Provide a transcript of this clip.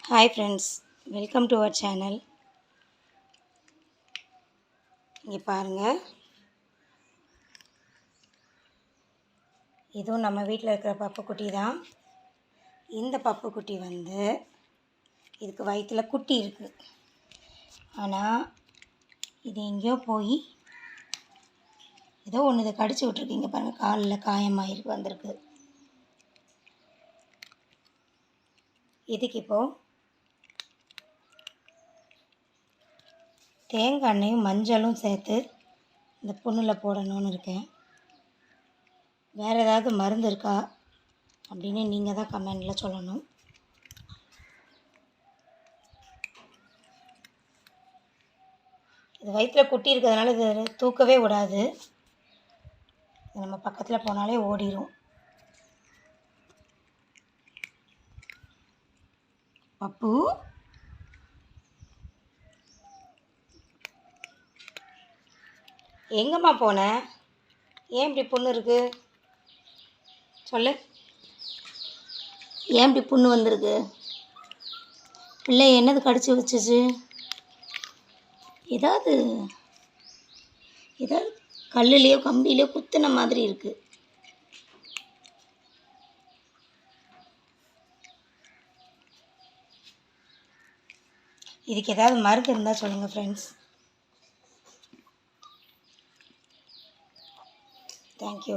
Hi friends, welcome to our channel. இங்கே பாருங்கள், இதுவும் நம்ம வீட்டில் இருக்கிற பப்புக்குட்டி தான். இந்த பப்புக்குட்டி இதுக்கு வயிற்றில் குட்டி இருக்குது. ஆனால் இது எங்கேயோ போய் ஏதோ ஒன்று இதை கடிச்சு விட்ருக்கீங்க பாருங்கள், காலில் காயமாயிருக்கு வந்திருக்கு. இதுக்கு இப்போது தேங்காய் எண்ணெயும் மஞ்சளும் சேர்த்து இந்த புண்ணில் போடணும்னு இருக்கேன். வேறு ஏதாவது மருந்து இருக்கா அப்படின்னு நீங்கள் தான் கமெண்டில் சொல்லணும். இது வயிற்றில் குட்டி இருக்கிறதுனால இது தூக்கவே விடாது. நம்ம பக்கத்தில் போனாலே ஓடிடும். பப்பு, எங்கம்மா போன? ஏன் இப்படி புண்ணு இருக்குது சொல்லு. ஏன் இப்படி புண்ணு வந்திருக்கு? பிள்ளை என்னது கடிச்சு வச்சிச்சு? ஏதாவது கல்லுலேயோ கம்பியிலையோ குத்துன மாதிரி இருக்குது. இதுக்கு ஏதாவது மருந்து இருந்தால் சொல்லுங்கள் ஃப்ரெண்ட்ஸ். தேங்க்யூ.